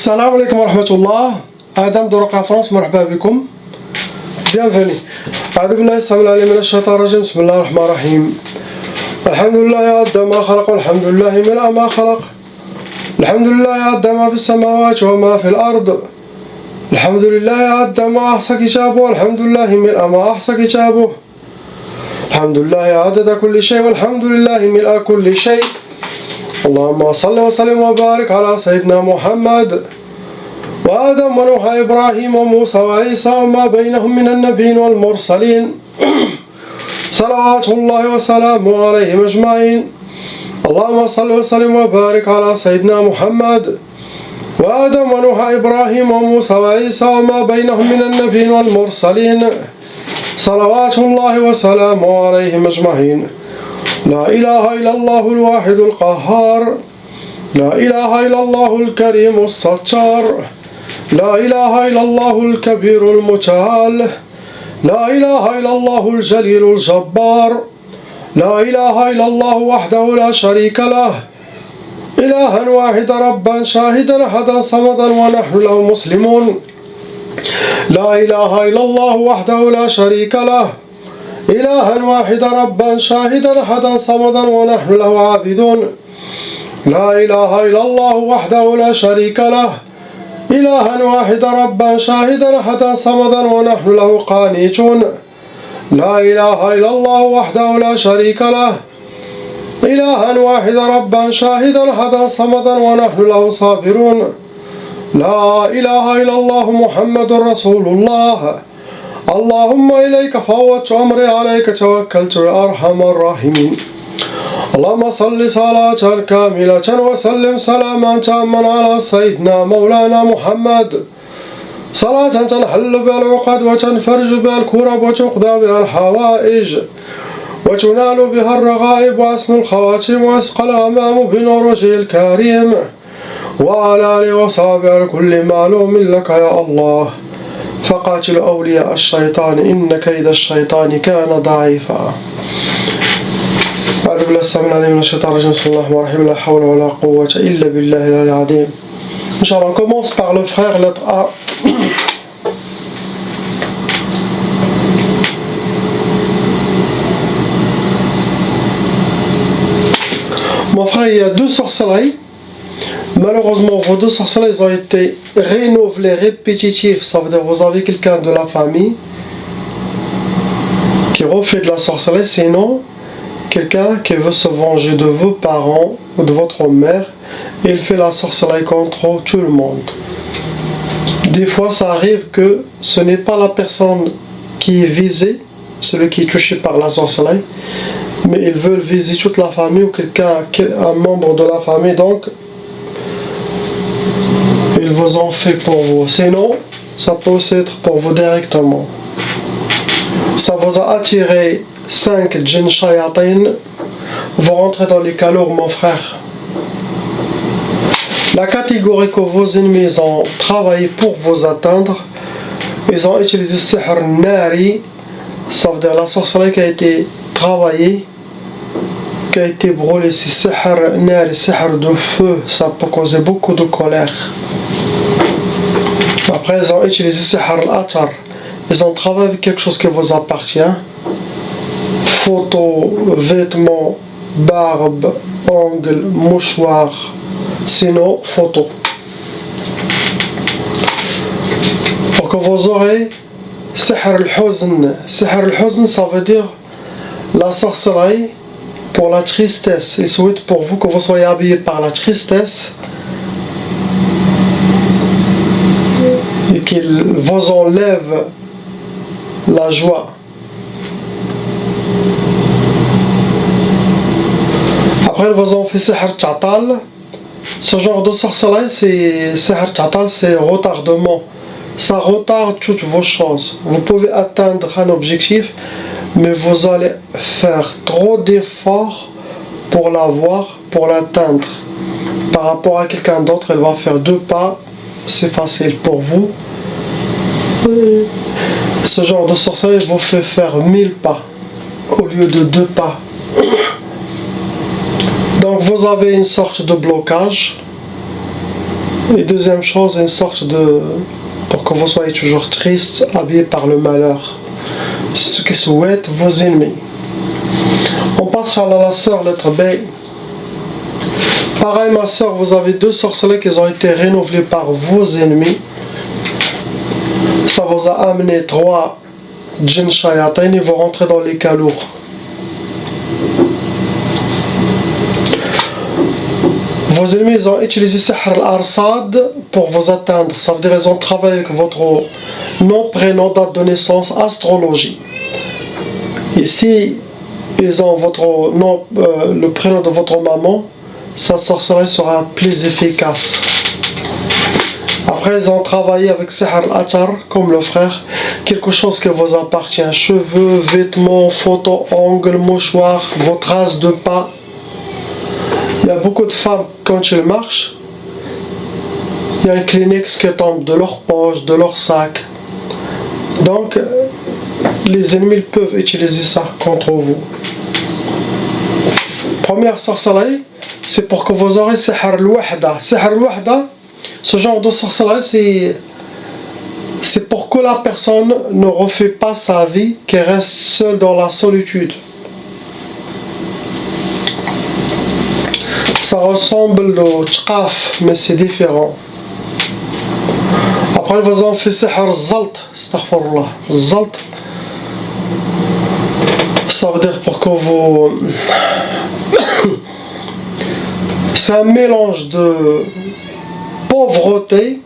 السلام عليكم ورحمة الله. آدم درقة فرنسا، مرحبا بكم. Bienvenue. أعوذ بالله السميع العليم من الشيطان الرجيم. بسم الله الرحمن الرحيم. الحمد لله عد ما خلق، والحمد لله ملء ما خلق. الحمد لله عد ما في السماوات وما في الأرض. الحمد لله عد ما أحصى كتابه، والحمد لله ملء ما أحصى كتابه. الحمد لله عدد كل شيء، والحمد لله ملء كل شيء. اللهم صل وسلم وبارك على سيدنا محمد وآدم ونوح إبراهيم وموسى وعيسى وما بينهم من النبيين والمرسلين صلوات الله وسلامه عليهم أجمعين. اللهم صل وسلم وبارك على سيدنا محمد وآدم ونوح إبراهيم وموسى وعيسى وما بينهم من النبيين والمرسلين صلوات الله وسلامه عليهم أجمعين. لا إله إلا الله الواحد القهار، لا إله إلا الله الكريم الستار، لا إله إلا الله الكبير المتعال، لا إله إلا الله الجليل الجبار، لا إله إلا الله وحده لا شريك له، إلها واحدا ربا شاهدا أحدا صمدا ونحن له مسلمون. لا إله إلا الله وحده لا شريك له، إلها واحدا ربا شاهدا أحدا صمدا ونحن له عابدون. لا إله إلا الله وحده لا شريك له، إلها واحدا ربا شاهدا أحدا صمدا ونحن له قانتون. لا إله إلا الله وحده لا شريك له، إلها واحدا ربا شاهدا أحدا صمدا ونحن له صابرون. لا إله إلا الله محمد رسول الله. اللهم إليك فوضت أمري، عليك توكلت يا أرحم الراحمين. اللهم صل صلاة كاملة وسلم سلاما تاما على سيدنا مولانا محمد، صلاة تنحل بها العقد وتنفرج بها الكرب وتقضى بها الحوائج وتنال بها الرغائب وحسن الخواتم ويسقى الأمام بنور وجهه الكريم وعلى آله وصحبه على كل معلوم لك يا الله. فقاتل أولياء الشيطان إن كيد الشيطان كان ضعيفا. أعوذ بالله السميع العليم من الشيطان الرجيم. بسم الله الرحمن الرحيم. لا حول ولا قوة إلا بالله العلي العظيم. Inch'Allah, on commence par le frère, lettre A. Mon frère, il y a deux sorcelleries. Malheureusement, vos deux sorcelleries ont été renouvelées, répétitives. Ça veut dire que vous avez quelqu'un de la famille qui refait de la sorcellerie, sinon quelqu'un qui veut se venger de vos parents ou de votre mère, il fait la sorcellerie contre tout le monde. Des fois, ça arrive que ce n'est pas la personne qui est visée, celui qui est touché par la sorcellerie, mais ils veulent viser toute la famille ou quelqu'un, un membre de la famille, donc ils vous ont fait pour vous. Sinon, ça peut aussi être pour vous directement. Ça vous a attiré 5 djinns shayatin, vous rentrez dans les calours, mon frère. La catégorie que vos ennemis ont travaillé pour vous atteindre, ils ont utilisé sihr nari, ça veut dire la sorcellerie qui a été travaillée, qui a été brûlée. C'est sihr nari, sihr de feu, ça peut causer beaucoup de colère. Après, ils ont utilisé sihr al-atar, ils ont travaillé avec quelque chose qui vous appartient. Photos, vêtements, barbe, ongles, mouchoirs, sinon photos. Pour que vous aurez sihr al-huzn. Sihr al-huzn, ça veut dire la sorcellerie pour la tristesse. Il souhaite pour vous que vous soyez habillé par la tristesse et qu'il vous enlève la joie. Après, ils vous ont fait sihr ta'tal. Ce genre de sorcellerie, c'est sihr ta'tal, c'est retardement. Ça retarde toutes vos choses. Vous pouvez atteindre un objectif, mais vous allez faire trop d'efforts pour l'avoir, pour l'atteindre. Par rapport à quelqu'un d'autre, il va faire 2 pas, c'est facile pour vous. Ce genre de sorcellerie vous fait faire 1000 pas au lieu de 2 pas. Donc vous avez une sorte de blocage Et deuxième chose, une sorte de... pour que vous soyez toujours triste, habillé par le malheur. C'est ce que souhaitent vos ennemis. On passe à la sœur, lettre B. Pareil, ma sœur, vous avez deux sorcelets qui ont été renouvelés par vos ennemis. Ça vous a amené 3 djinns shayatin et vous rentrez dans les calours. Vos ennemis ont utilisé Sihr al-Arsad pour vous atteindre. Ça veut dire qu'ils ont travaillé avec votre nom, prénom, date de naissance, astrologie. Ici, ils ont votre nom, le prénom de votre maman, sa sorcellerie sera plus efficace. Après, ils ont travaillé avec Sihr al-Atar, comme le frère, quelque chose qui vous appartient, cheveux, vêtements, photos, ongles, mouchoirs, votre traces de pas. Il y a beaucoup de femmes, quand elles marchent, il y a un Kleenex qui tombe de leur poche, de leur sac. Donc, les ennemis peuvent utiliser ça contre vous. Première sorcellerie, c'est pour que vous aurez Sihr al-Wahda. Sihr al-Wahda, ce genre de sorcellerie, c'est pour que la personne ne refait pas sa vie, qu'elle reste seule dans la solitude. Ça ressemble au tchqaf, mais c'est différent. Après, vous en faites Sihr al-Zalt, astaghfirullah. Zalt, ça veut dire pour que vous... c'est un mélange de pauvreté,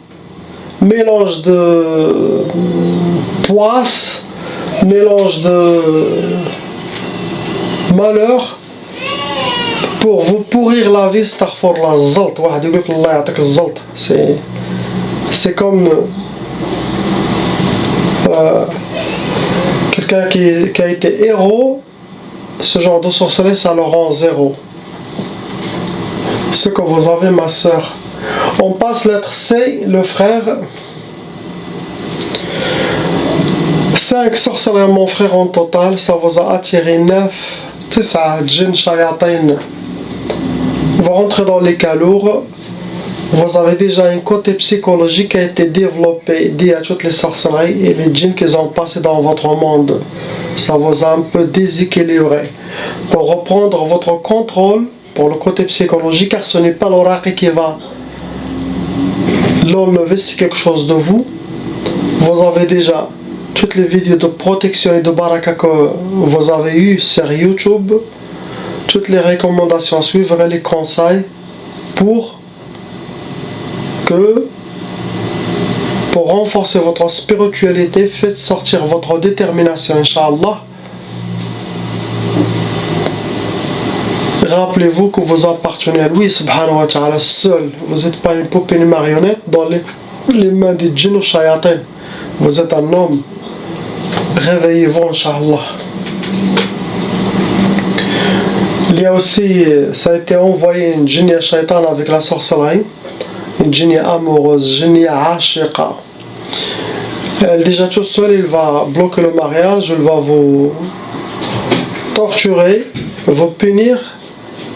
mélange de poisse, mélange de malheur pour vous pourrir la vie. Astaghfirullah. Zalt, واحد يقول لك الله يعطيك الزلط. C'est comme quelqu'un qui a été héros. Ce genre de sorcellerie, ça le rend zéro. Ce que vous avez, ma soeur. On passe lettre C, le frère. 5 sorcelleries, mon frère, en total. Ça vous a attiré 9 djinns shayatin. Vous rentrez dans les calours. Vous avez déjà un côté psychologique qui a été développé dit à toutes les sorcelleries et les djinns qui ont passé dans votre monde. Ça vous a un peu déséquilibré. Pour reprendre votre contrôle, pour le côté psychologique, car ce n'est pas l'oracle qui va l'enlever, c'est quelque chose de vous. Vous avez déjà toutes les vidéos de protection et de baraka que vous avez eues sur YouTube, toutes les recommandations à suivre et les conseils pour renforcer votre spiritualité. Faites sortir votre détermination, Inch'Allah. Rappelez-vous que vous appartenez à lui, subhanahu wa ta'ala, seul. Vous n'êtes pas une poupée, une marionnette dans les mains des djinns ou shayatin. Vous êtes un homme. Réveillez-vous, Inch'Allah. Il y a aussi, ça a été envoyé une djinnia shaitan avec la sorcellerie. Une djinnia amoureuse, djinnia ashiqa. Elle déjà toute seule, il va bloquer le mariage, il va vous torturer, vous punir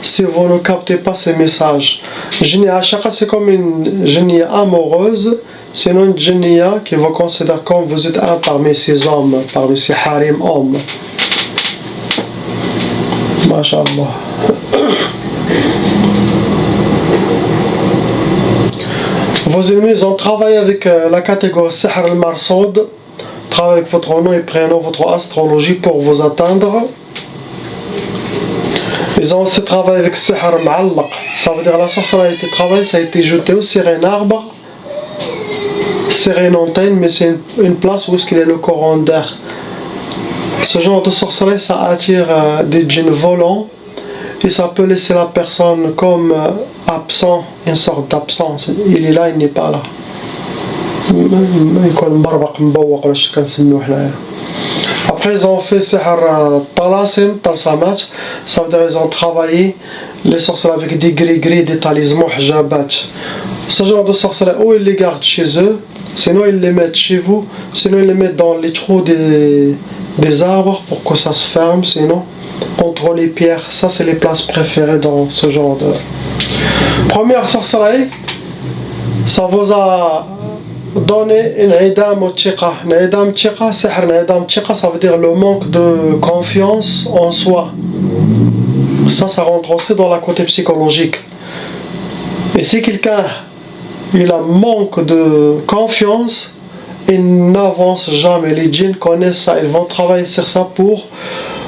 si vous ne captez pas ces messages. Djinnia ashiqa, c'est comme une djinnia amoureuse, sinon une djinnia qui vous considère comme vous êtes un parmi ces hommes, parmi ces harim hommes. Masha'Allah. Vos ennemis ont travaillé avec la catégorie Sihr al-Marsoud, travaillent avec votre nom et prénom, votre astrologie pour vous atteindre. Ils ont aussi travaillé avec Sihr al-Ma'allaq, ça veut dire la sorcellerie a été travaillée, ça a été jeté aussi sur un arbre, sur une antenne, mais c'est une place où est-ce qu'il y a le courant d'air. Ce genre de sorcellerie, ça attire des djinns volants et ça peut laisser la personne comme absent, une sorte d'absence. Il est là, il n'est pas là. Après, ils ont fait Sihr Talasim, Talsamat, ça veut dire qu'ils ont travaillé les sorcelleries avec des gris-gris, des talismans, hijabat. Ce genre de sorcellerie, ou ils les gardent chez eux, sinon ils les mettent chez vous, sinon ils les mettent dans les trous des arbres pour que ça se ferme, sinon contre les pierres. Ça, c'est les places préférées dans ce genre de... Première sorcellerie, ça vous a donné une idam au tchiqa. Une idam tchiqa, sihr idam tchiqa, ça veut dire le manque de confiance en soi. Ça rentre aussi dans la côté psychologique. Et si quelqu'un il a manque de confiance, il n'avance jamais. Les djinns connaissent ça, ils vont travailler sur ça pour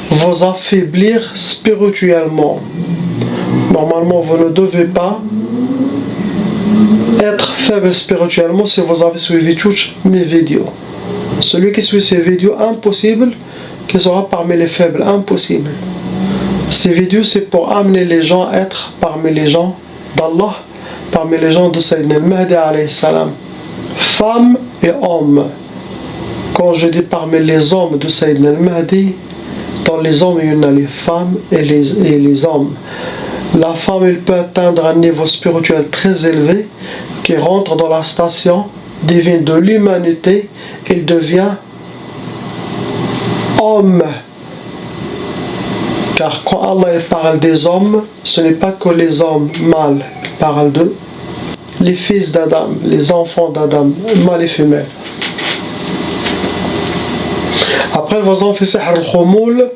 vous affaiblir spirituellement. Normalement, vous ne devez pas être faible spirituellement si vous avez suivi toutes mes vidéos. Celui qui suit ces vidéos, impossible qu'il sera parmi les faibles, impossible. Ces vidéos, c'est pour amener les gens à être parmi les gens d'Allah, parmi les gens de Sayyidina al-Mahdi alayhi salam. Femmes et hommes. Quand je dis parmi les hommes de Sayyidina al-Mahdi, dans les hommes, il y en a les femmes et les hommes. La femme, elle peut atteindre un niveau spirituel très élevé qui rentre dans la station divine de l'humanité. Il devient homme. Car quand Allah il parle des hommes, ce n'est pas que les hommes mâles. Il parle de les fils d'Adam, les enfants d'Adam, mâles et femelles. Après, vous en faites sihr al-khumul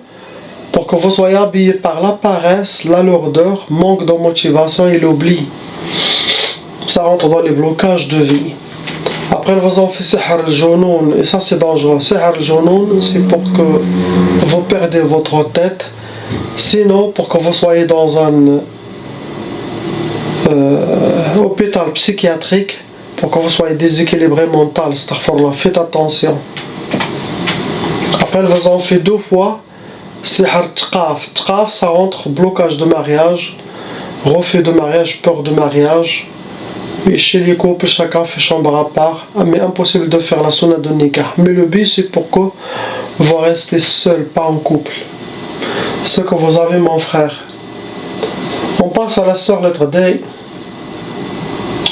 pour que vous soyez habillés par la paresse, la lourdeur, manque de motivation et l'oubli. Ça rentre dans les blocages de vie. Après, vous en faites sihr al-junoun, et ça c'est dangereux. Sihr al-junoun, c'est pour que vous perdez votre tête. Sinon, pour que vous soyez dans un hôpital psychiatrique, pour que vous soyez déséquilibré mental, astaghfirullah, faites attention. Après, vous en faites 2 fois. Sihr tqaf. Tqaf, ça rentre blocage de mariage, refus de mariage, peur de mariage. Et chez les couples, chacun fait chambre à part. Mais impossible de faire la sunna de nikah. Mais le but, c'est pour que vous restez seul, pas en couple. Ce que vous avez, mon frère. On passe à la sœur lettre D.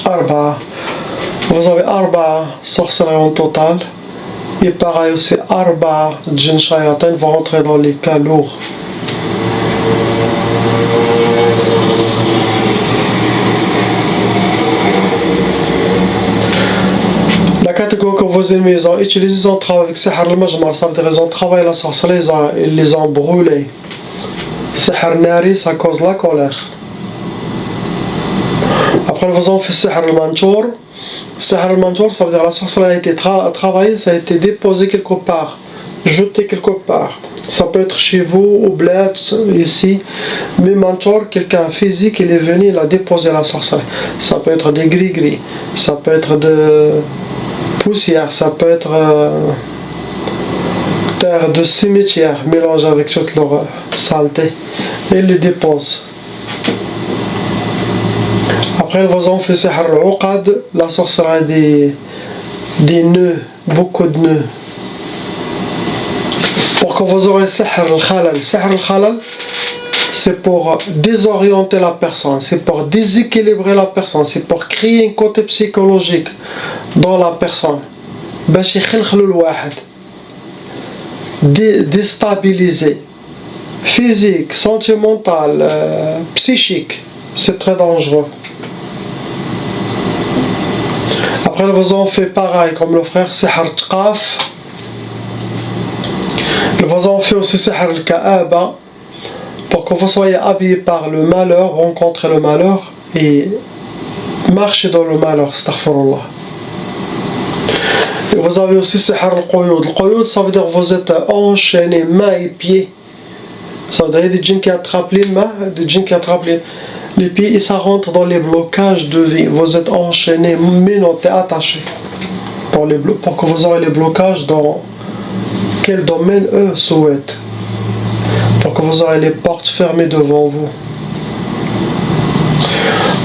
Arba. Vous avez Arba sorcellerie en total. Et pareil aussi, Arba djinn shayatin vont rentrer dans les cas lourds. La catégorie que vous aimez, ils ont utilisé, ils ont travaillé avec Sihr al-Majmar, ça veut dire ils ont travaillé la sorcellerie, ils les ont brûlés. Sihr nari, ça cause la colère. Après, vous ont fait Sihr al-Mantour. Sihr al-Mantour, ça veut dire la sorcellerie a été travaillée, ça a été déposé quelque part, jeté quelque part. Ça peut être chez vous, au bled, ici. Mais Mantour, quelqu'un physique, il est venu, il a déposé la sorcellerie. Ça peut être des gris-gris, ça peut être de poussière, ça peut être terre de cimetière mélangée avec toute leur saleté. Et il les dépose. Après, ils ont fait sihr al-uqad, la sorcellerie des nœuds, beaucoup de nœuds. Pour que vous aurez sihr al-khalal. Sihr al-khalal, c'est pour désorienter la personne, c'est pour déséquilibrer la personne, c'est pour créer un côté psychologique dans la personne. باش يخلخلوا الواحد. Déstabiliser. Physique, sentimental, psychique. C'est très dangereux. Après, ils vous ont fait pareil comme le frère Sihr Tqaf. Ils vous ont fait aussi Sihr al-Ka'aba pour que vous soyez habillés par le malheur, rencontrer le malheur et marcher dans le malheur, astaghfirullah. Et vous avez aussi Sihr al-Quyud. Le Quyud, ça veut dire que vous êtes enchaîné mains et pieds. Ça veut dire des djinns qui attrapent les mains, des djinns qui attrapent les pieds et ça rentre dans les blocages de vie. Vous êtes enchaîné, menotté, attaché. Pour que vous aurez les blocages dans quel domaine eux souhaitent. Pour que vous aurez les portes fermées devant vous.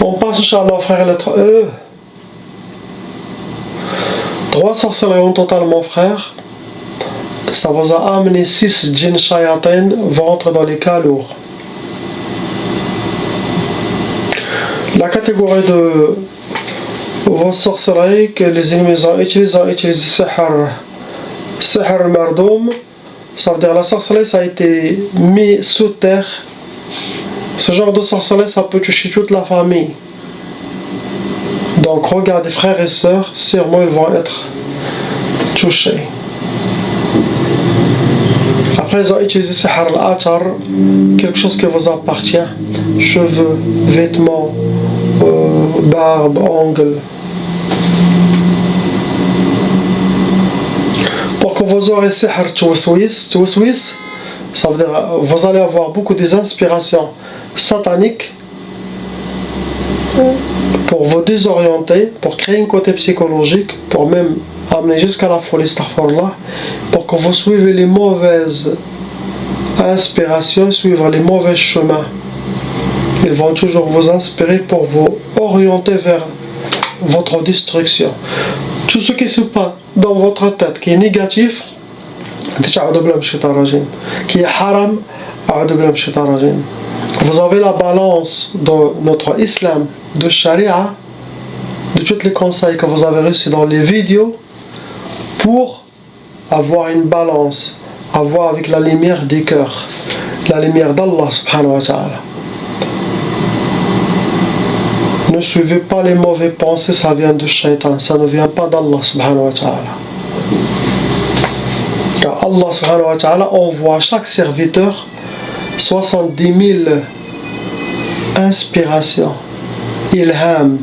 On passe, Inch'Allah, frère, lettre E. 3 sorcelleries en total, mon frère. Ça vous a amené 6 djinns shayatin vont rentrer dans les cas lourds. La catégorie de vos sorcelleries que les ennemis ont utilisé Sihr al-Mardoum. Ça veut dire la sorcellerie, ça a été mis sous terre. Ce genre de sorcellerie, ça peut toucher toute la famille. Donc regardez frères et sœurs, sûrement ils vont être touchés. Après ils ont utilisé Sihr al-Athar, quelque chose qui vous appartient, cheveux, vêtements, barbe, ongles. Pour que vous aurez Sihr Tawaswis, ça veut dire vous allez avoir beaucoup des inspirations sataniques pour vous désorienter, pour créer un côté psychologique, pour même amener jusqu'à la folie, astaghfirullah, pour que vous suivez les mauvaises inspirations, suivre les mauvais chemins. Ils vont toujours vous inspirer pour vous orienter vers votre destruction. Tout ce qui se passe dans votre tête qui est négatif, qui est haram, vous avez la balance de notre islam, de charia, de tous les conseils que vous avez reçus dans les vidéos pour avoir une balance, avoir avec la lumière du cœur, la lumière d'Allah subhanahu wa ta'ala. Ne suivez pas les mauvaises pensées, ça vient de shaitan, ça ne vient pas d'Allah subhanahu wa ta'ala. Car Allah subhanahu wa ta'ala envoie à chaque serviteur 70 000 inspirations, ilham,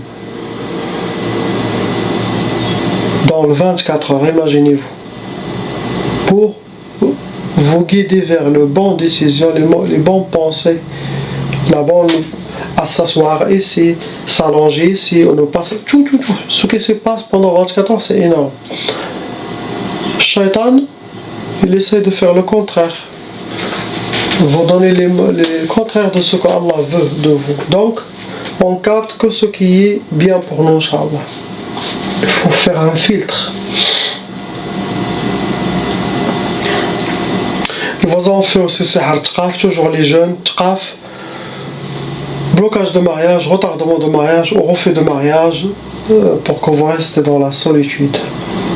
dans le 24 heures, imaginez-vous, pour vous guider vers les bonnes décisions, les bonnes pensées, la bonne à s'asseoir ici, s'allonger ici, on ne passe tout. Ce qui se passe pendant 24 heures, c'est énorme. Shaitan, il essaie de faire le contraire. Vous donner les contraires de ce qu'Allah veut de vous. Donc, on capte que ce qui est bien pour nous, Inch'Allah. Il faut faire un filtre. Ils vous ont fait aussi Sihr Tqaf, toujours les jeunes, Tqaf, blocage de mariage, retardement de mariage, ou refus de mariage, pour que vous restez dans la solitude.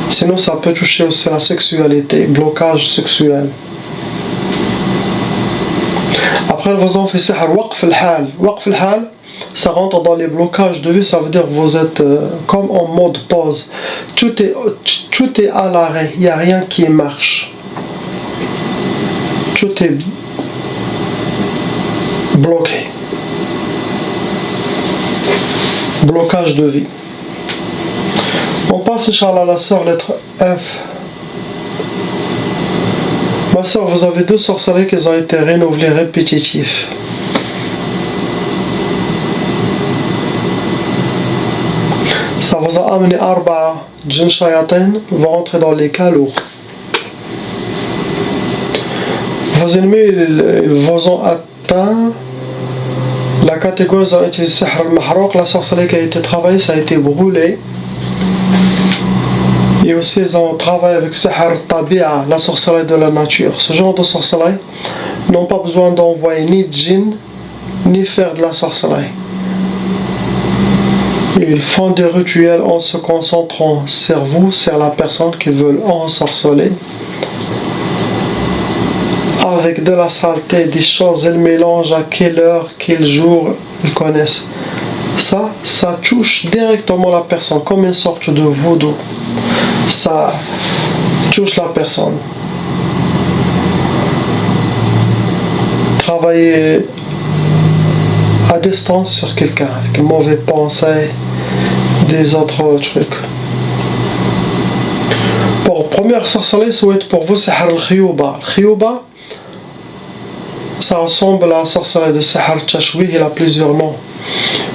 Sinon, ça peut toucher aussi la sexualité, blocage sexuel. Après, ils vous ont fait Sihr Waqf al-Hal. Waqf al-Hal, ça rentre dans les blocages de vie, ça veut dire que vous êtes comme en mode pause. Tout est à l'arrêt, il n'y a rien qui marche. Tout est bloqué. Blocage de vie. On passe, Inch'Allah, la sœur, lettre F. Ma sœur, vous avez 2 sorcelleries qui ont été renouvelées répétitifs. Ça vous a amené Arba'a Jinn Shayatin, vont rentrer dans les cas lourds. Vos ennemis, ils vous ont atteint. La catégorie, ils ont utilisé Sihr al-Mahrouq, la sorcellerie qui a été travaillée, ça a été brûlé. Et aussi, ils ont travaillé avec Sihr al-Tabi'a, la sorcellerie de la nature. Ce genre de sorcellerie n'ont pas besoin d'envoyer ni de djinn, ni faire de la sorcellerie. Ils font des rituels en se concentrant sur vous, sur la personne qu'ils veulent ensorceler. Avec de la saleté, des choses, ils mélangent à quelle heure, quel jour, ils connaissent. Ça touche directement la personne, comme une sorte de voodoo. Ça touche la personne. Travailler à distance sur quelqu'un, avec une mauvaise pensée, des autres trucs. Pour première sorcellerie, souhaite pour vous, c'est al-Khiyuba. Al-Khiyuba, ça ressemble à la sorcellerie de Sihr Tashwih, il a plusieurs noms.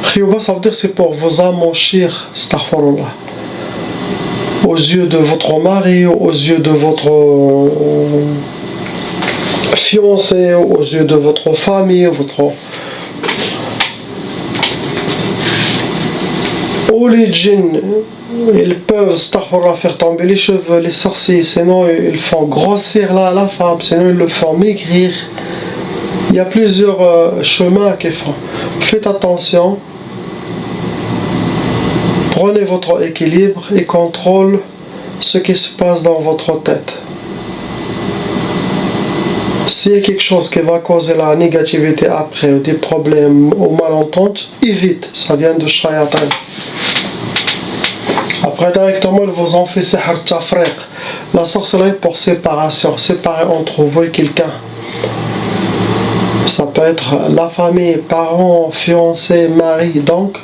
Khiyuba, ça veut dire c'est pour vous amochir, astaghfirullah, aux yeux de votre mari, aux yeux de votre fiancé, aux yeux de votre famille, Ou les djinns, ils peuvent faire tomber les cheveux, les sorciers, sinon ils font grossir la femme, sinon ils le font maigrir. Il y a plusieurs chemins qu'ils font. Faites attention. Prenez votre équilibre et contrôlez ce qui se passe dans votre tête. S'il y a quelque chose qui va causer la négativité après, ou des problèmes ou malentendus, évite, ça vient de Shayatin. Après, directement, ils vous ont fait sihr tafriq. La sorcellerie pour séparation, séparer entre vous et quelqu'un. Ça peut être la famille, parents, fiancés, mari. Donc,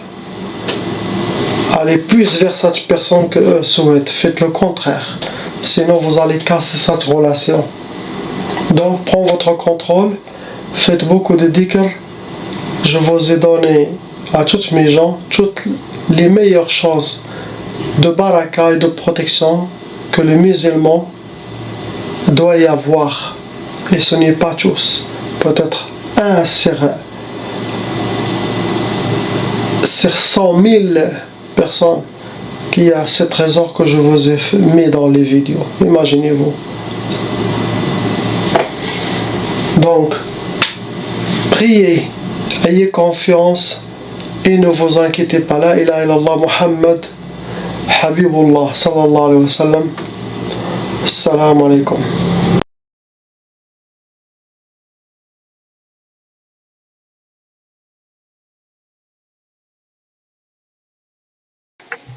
allez plus vers cette personne que eux souhaitent. Faites le contraire. Sinon, vous allez casser cette relation. Donc, prenez votre contrôle. Faites beaucoup de dhikr. Je vous ai donné à toutes mes gens toutes les meilleures choses de baraka et de protection que le musulman doit y avoir. Et ce n'est pas tous. Peut-être un sur 100 000 personnes qui a ce trésor que je vous ai mis dans les vidéos. Imaginez-vous. Donc, priez, ayez confiance et ne vous inquiétez pas. La ilaha illallah Muhammad Habibullah sallallahu alayhi wa sallam. Assalamu alaikum.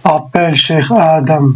Appelle Cheikh Adam.